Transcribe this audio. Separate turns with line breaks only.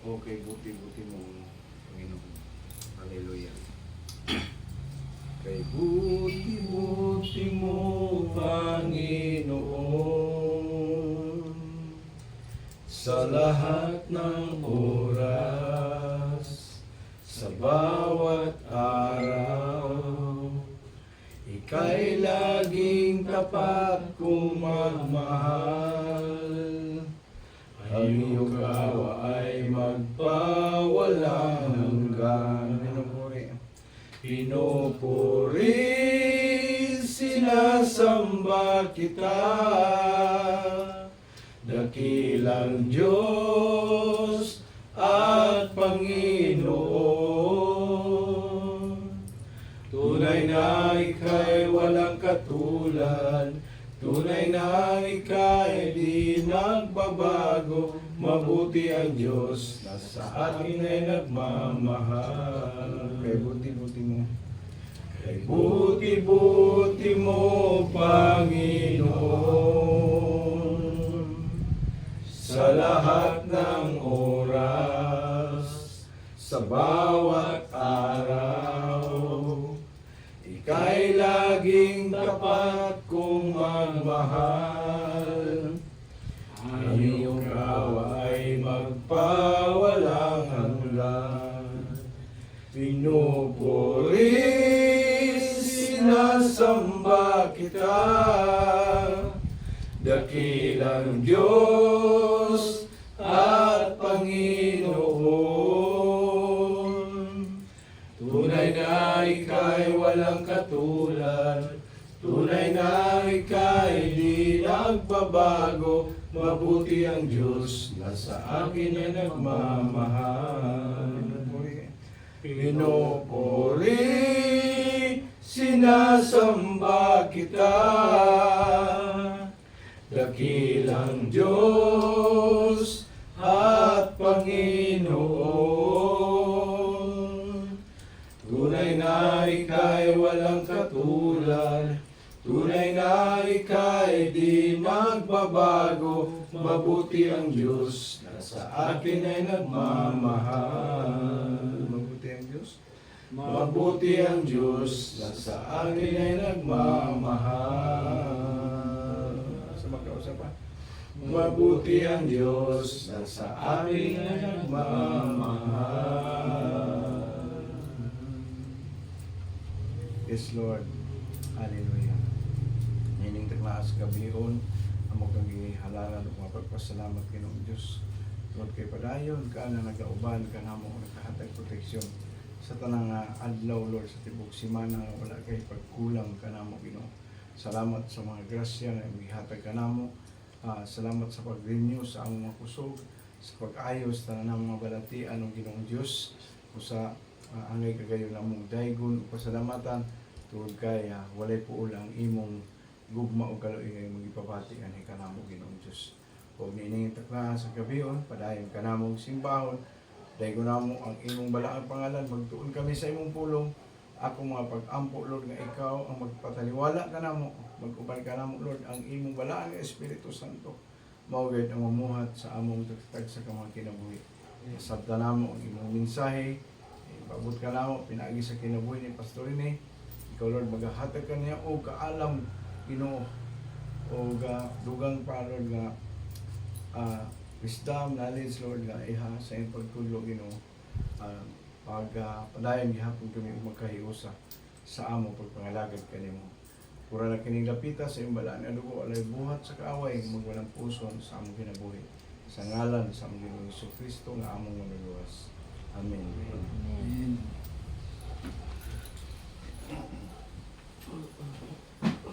Okay, buti-buti mo, Panginoon. Hallelujah. Kay buti-buti mo, Panginoon, sa lahat ng oras, sa bawat araw, ika'y laging tapat kong magmahal. Ang iyong awa ay magpawalang hanggan. Pinupuri, sinasamba kita, dakilang Diyos at Panginoon. Tunay na ika'y walang katulad, tunay na ika'y di nagbabago. Mabuti ang Diyos na sa atin ay nagmamahal. Kay buti-buti mo. Kay buti-buti mo, Panginoon, sa lahat ng oras, sa bawat araw, ika'y laging tapat kong magmahal. Ang iyong awa ay magpawalang hanggan. Pinupuri, sinasamba kita, dakilang Diyos at Panginoon. Tunay na ika'y walang katulad, tunay na ika'y di nagbabago. Mabuti ang Diyos na sa akin ay nagmamahal. Pinupuri, sinasamba kita, dakilang Diyos at Panginoon. Tunay na ika'y walang katulad, tunay na ika'y di magbabago. Mabuti ang Diyos na sa akin ay nagmamahal. Mabuti ang Diyos. Mabuti ang Diyos na sa akin ay nagmamahal. Sa magkausap pa. Mabuti ang Diyos na sa akin ay nagmamahal. Yes, Lord. Hallelujah. Nining taklas gabion, amo kang halalan ug mapagpasalamat Ginoong Dios. Lord kay padayon ka na nagauban ka namo nakahatag proteksyon sa tanang adlaw Lord sa tibok semana wala kay pagkulang ka namo Ginoo. Salamat sa mga grasya na ihatag ka namo. Salamat sa pag-renew sa among mga kusog, sa pag-ayos tanang mga balatian ng Ginoong Dios. Usa angay kagayo namong daygon ug pasalamatan tungod kay walay puol ang imong gugma o kaloy ngay magipabati ani kanamo Ginoong Dios. Ug nining takla sa gabion padayon kanamong simbahon, daygon namo ang imong balaang pangalan, magtuon kami sa imong pulong. Ako mga pag-ampo Lord nga ikaw ang magpataliwala kanamo, mag-uban kanamo Lord ang imong balaang Espiritu Santo. Mao gid ang mamuhat sa among tagtag sa kamang kinabuhi. Sabta namo ang imong mensahe, ipaabot kanamo pinaagi sa kinabuhi ni Pastor Rene. Ikaw Lord magahatag kaniya o kaalam Ginoo o dugang pa Lord nga wisdom, knowledge Lord nga iha sa iyong pagtulog Ginoo. Padayon gihapon kami magkahiusa sa amo pagpangalagad kanimo. Pura na kining lapita sa iyong balaan nga dugo alay buhat sa kaaway magwalang puson sa among kinabuhi. Sa ngalan sa among Ginoong Jesucristo nga among manuluwas. Amen.